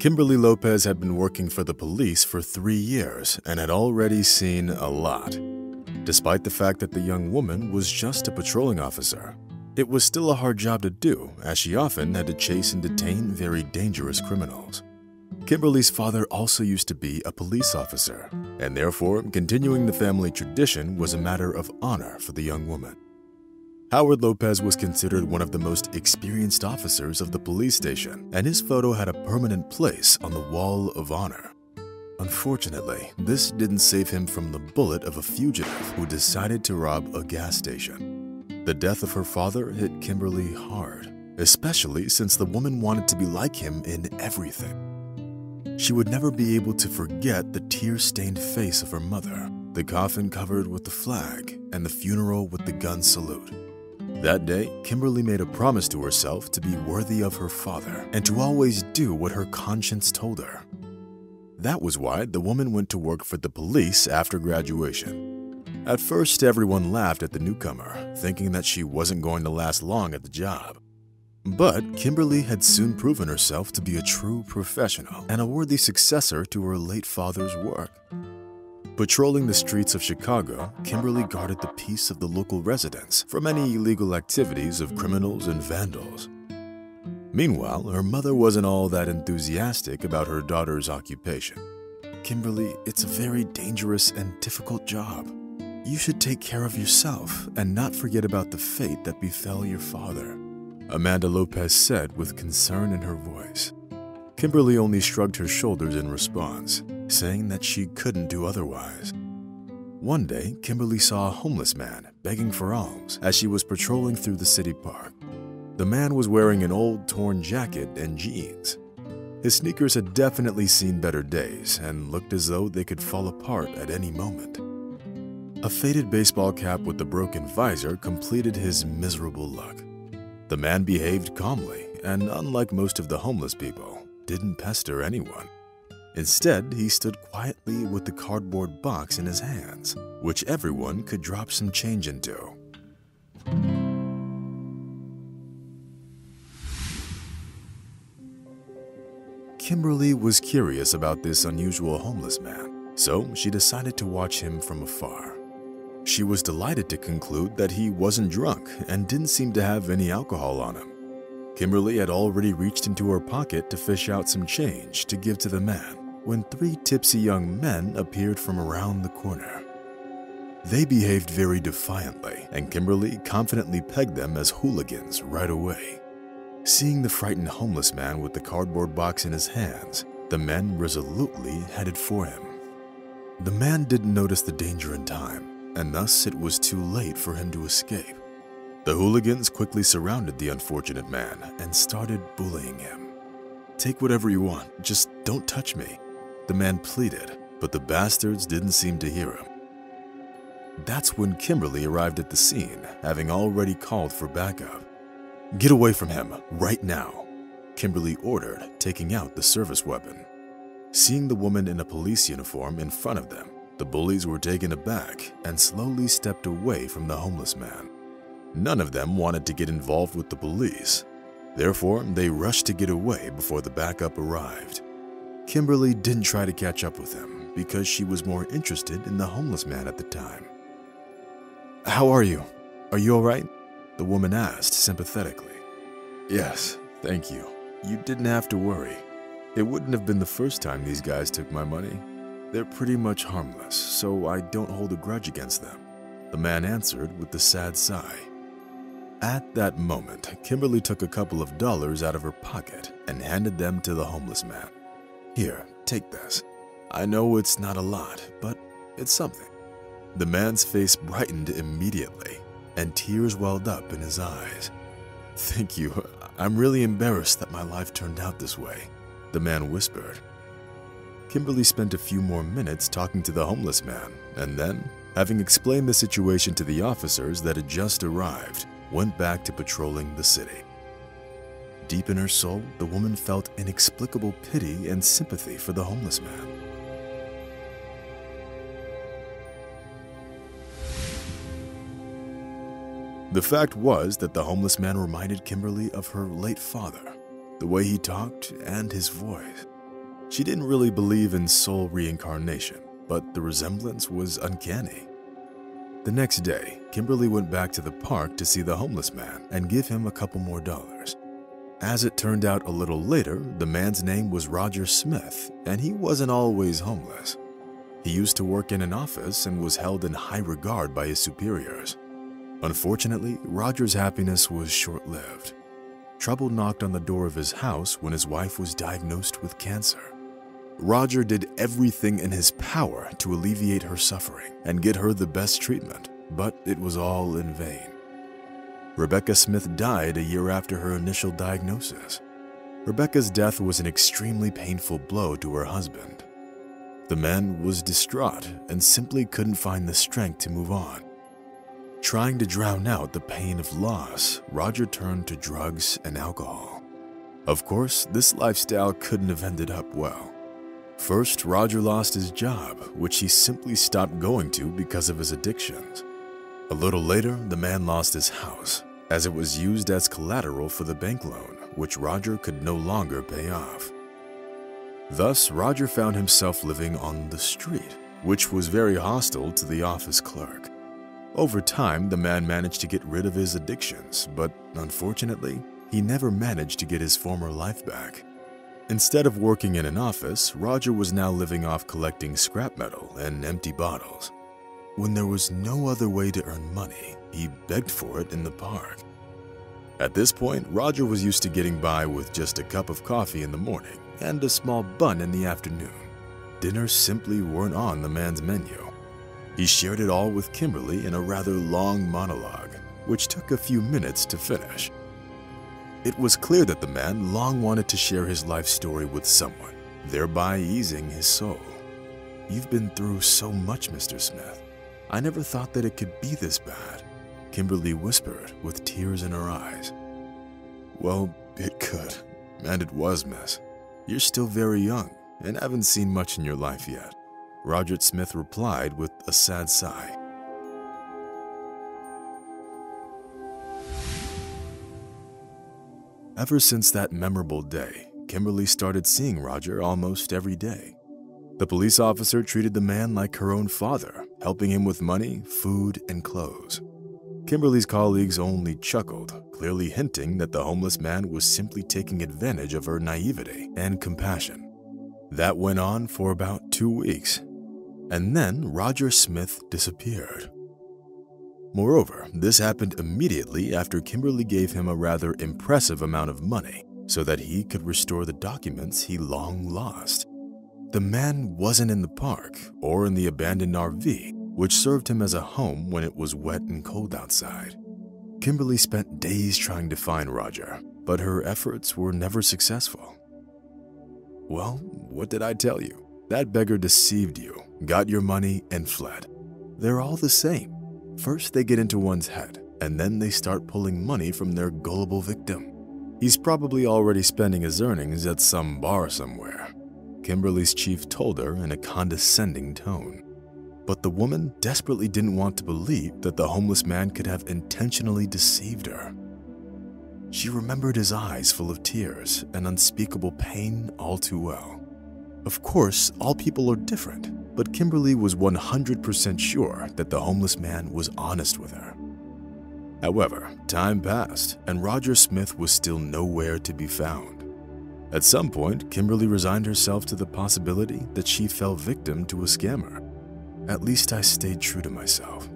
Kimberly Lopez had been working for the police for 3 years and had already seen a lot. Despite the fact that the young woman was just a patrolling officer, it was still a hard job to do, as she often had to chase and detain very dangerous criminals. Kimberly's father also used to be a police officer, and therefore continuing the family tradition was a matter of honor for the young woman. Howard Lopez was considered one of the most experienced officers of the police station, and his photo had a permanent place on the Wall of Honor. Unfortunately, this didn't save him from the bullet of a fugitive who decided to rob a gas station. The death of her father hit Kimberly hard, especially since the woman wanted to be like him in everything. She would never be able to forget the tear-stained face of her mother, the coffin covered with the flag, and the funeral with the gun salute. That day, Kimberly made a promise to herself to be worthy of her father and to always do what her conscience told her. That was why the woman went to work for the police after graduation. At first, everyone laughed at the newcomer, thinking that she wasn't going to last long at the job. But Kimberly had soon proven herself to be a true professional and a worthy successor to her late father's work. Patrolling the streets of Chicago, Kimberly guarded the peace of the local residents from any illegal activities of criminals and vandals. Meanwhile, her mother wasn't all that enthusiastic about her daughter's occupation. "Kimberly, it's a very dangerous and difficult job. You should take care of yourself and not forget about the fate that befell your father," Amanda Lopez said with concern in her voice. Kimberly only shrugged her shoulders in response, saying that she couldn't do otherwise. One day, Kimberly saw a homeless man begging for alms as she was patrolling through the city park. The man was wearing an old, torn jacket and jeans. His sneakers had definitely seen better days and looked as though they could fall apart at any moment. A faded baseball cap with a broken visor completed his miserable look. The man behaved calmly and, unlike most of the homeless people, didn't pester anyone. Instead, he stood quietly with the cardboard box in his hands, which everyone could drop some change into. Kimberly was curious about this unusual homeless man, so she decided to watch him from afar. She was delighted to conclude that he wasn't drunk and didn't seem to have any alcohol on him. Kimberly had already reached into her pocket to fish out some change to give to the man when 3 tipsy young men appeared from around the corner. They behaved very defiantly, and Kimberly confidently pegged them as hooligans right away. Seeing the frightened homeless man with the cardboard box in his hands, the men resolutely headed for him. The man didn't notice the danger in time, and thus it was too late for him to escape. The hooligans quickly surrounded the unfortunate man and started bullying him. "Take whatever you want, just don't touch me," the man pleaded, but the bastards didn't seem to hear him. That's when Kimberly arrived at the scene, having already called for backup. "Get away from him, right now," Kimberly ordered, taking out the service weapon. Seeing the woman in a police uniform in front of them, the bullies were taken aback and slowly stepped away from the homeless man. None of them wanted to get involved with the police. Therefore, they rushed to get away before the backup arrived. Kimberly didn't try to catch up with him because she was more interested in the homeless man at the time. "How are you? Are you all right?" the woman asked sympathetically. "Yes, thank you. You didn't have to worry. It wouldn't have been the first time these guys took my money. They're pretty much harmless, so I don't hold a grudge against them," the man answered with a sad sigh. At that moment, Kimberly took a couple of dollars out of her pocket and handed them to the homeless man. "Here, take this. I know it's not a lot, but it's something." The man's face brightened immediately, and tears welled up in his eyes. "Thank you. I'm really embarrassed that my life turned out this way," the man whispered. Kimberly spent a few more minutes talking to the homeless man, and then, having explained the situation to the officers that had just arrived, went back to patrolling the city. Deep in her soul, the woman felt inexplicable pity and sympathy for the homeless man. The fact was that the homeless man reminded Kimberly of her late father, the way he talked and his voice. She didn't really believe in soul reincarnation, but the resemblance was uncanny. The next day, Kimberly went back to the park to see the homeless man and give him a couple more dollars. As it turned out a little later, the man's name was Roger Smith, and he wasn't always homeless. He used to work in an office and was held in high regard by his superiors. Unfortunately, Roger's happiness was short-lived. Trouble knocked on the door of his house when his wife was diagnosed with cancer. Roger did everything in his power to alleviate her suffering and get her the best treatment, but it was all in vain. Rebecca Smith died a year after her initial diagnosis. Rebecca's death was an extremely painful blow to her husband. The man was distraught and simply couldn't find the strength to move on. Trying to drown out the pain of loss, Roger turned to drugs and alcohol. Of course, this lifestyle couldn't have ended up well. First, Roger lost his job, which he simply stopped going to because of his addictions. A little later, the man lost his house, as it was used as collateral for the bank loan, which Roger could no longer pay off. Thus, Roger found himself living on the street, which was very hostile to the office clerk. Over time, the man managed to get rid of his addictions, but unfortunately, he never managed to get his former life back. Instead of working in an office, Roger was now living off collecting scrap metal and empty bottles. When there was no other way to earn money, he begged for it in the park. At this point, Roger was used to getting by with just a cup of coffee in the morning and a small bun in the afternoon. Dinners simply weren't on the man's menu. He shared it all with Kimberly in a rather long monologue, which took a few minutes to finish. It was clear that the man long wanted to share his life story with someone, thereby easing his soul. "You've been through so much, Mr. Smith. I never thought that it could be this bad," Kimberly whispered with tears in her eyes. "Well, it could, and it was, miss. You're still very young and haven't seen much in your life yet," Roger Smith replied with a sad sigh. Ever since that memorable day, Kimberly started seeing Roger almost every day. The police officer treated the man like her own father, helping him with money, food, and clothes. Kimberly's colleagues only chuckled, clearly hinting that the homeless man was simply taking advantage of her naivety and compassion. That went on for about 2 weeks, and then Roger Smith disappeared. Moreover, this happened immediately after Kimberly gave him a rather impressive amount of money so that he could restore the documents he long lost. The man wasn't in the park or in the abandoned RV, which served him as a home when it was wet and cold outside. Kimberly spent days trying to find Roger, but her efforts were never successful. Well, what did I tell you? That beggar deceived you, got your money, and fled. They're all the same. First, they get into one's head, and then they start pulling money from their gullible victim. He's probably already spending his earnings at some bar somewhere, Kimberly's chief told her in a condescending tone. But the woman desperately didn't want to believe that the homeless man could have intentionally deceived her. She remembered his eyes full of tears and unspeakable pain all too well. Of course, all people are different, but Kimberly was 100% sure that the homeless man was honest with her. However, time passed, and Roger Smith was still nowhere to be found. At some point, Kimberly resigned herself to the possibility that she fell victim to a scammer. "At least I stayed true to myself,"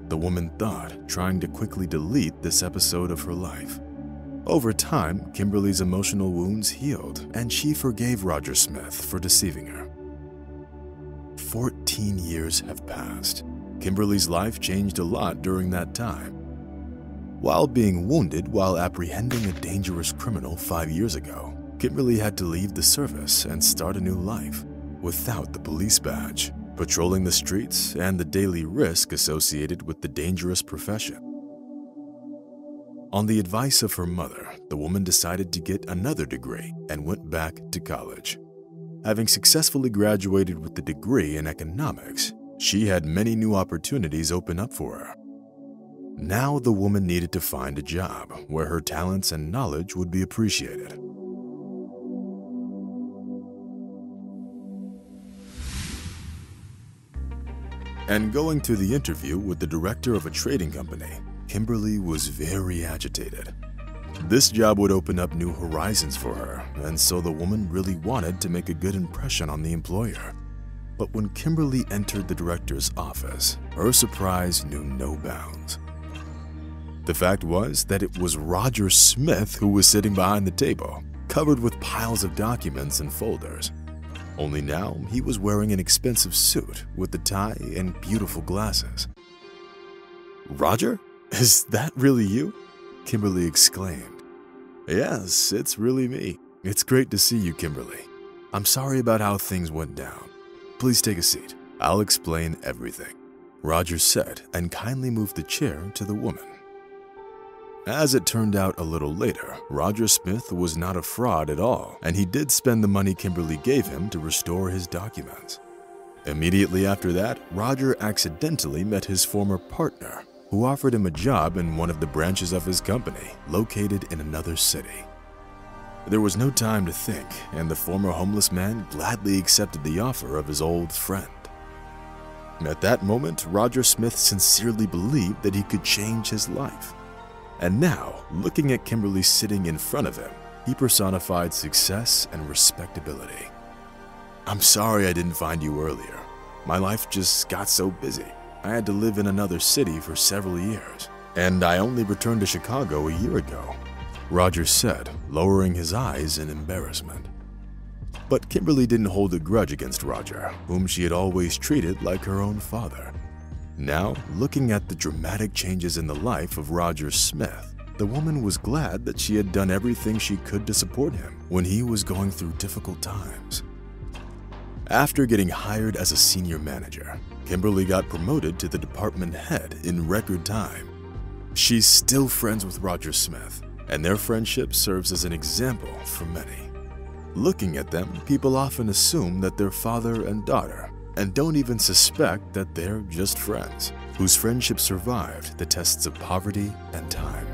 the woman thought, trying to quickly delete this episode of her life. Over time, Kimberly's emotional wounds healed, and she forgave Roger Smith for deceiving her. 14 years have passed. Kimberly's life changed a lot during that time. While being wounded while apprehending a dangerous criminal 5 years ago, Kimberly had to leave the service and start a new life without the police badge, patrolling the streets, and the daily risk associated with the dangerous profession. On the advice of her mother, the woman decided to get another degree and went back to college. Having successfully graduated with the degree in economics, she had many new opportunities open up for her. Now the woman needed to find a job where her talents and knowledge would be appreciated. And going to the interview with the director of a trading company, Kimberly was very agitated. This job would open up new horizons for her, and so the woman really wanted to make a good impression on the employer. But when Kimberly entered the director's office, her surprise knew no bounds. The fact was that it was Roger Smith who was sitting behind the table, covered with piles of documents and folders. Only now he was wearing an expensive suit with a tie and beautiful glasses. "Roger? Is that really you?" Kimberly exclaimed. "Yes, it's really me. It's great to see you, Kimberly. I'm sorry about how things went down. Please take a seat. I'll explain everything," Roger said, and kindly moved the chair to the woman. As it turned out a little later, Roger Smith was not a fraud at all, and he did spend the money Kimberly gave him to restore his documents. Immediately after that, Roger accidentally met his former partner, who offered him a job in one of the branches of his company, located in another city. There was no time to think, and the former homeless man gladly accepted the offer of his old friend. At that moment, Roger Smith sincerely believed that he could change his life. And now, looking at Kimberly sitting in front of him, he personified success and respectability. "I'm sorry I didn't find you earlier. My life just got so busy. I had to live in another city for several years, and I only returned to Chicago a year ago," Roger said, lowering his eyes in embarrassment. But Kimberly didn't hold a grudge against Roger, whom she had always treated like her own father. Now, looking at the dramatic changes in the life of Roger Smith, the woman was glad that she had done everything she could to support him when he was going through difficult times. After getting hired as a senior manager, Kimberly got promoted to the department head in record time. She's still friends with Roger Smith, and their friendship serves as an example for many. Looking at them, people often assume that they're father and daughter, and don't even suspect that they're just friends, whose friendship survived the tests of poverty and time.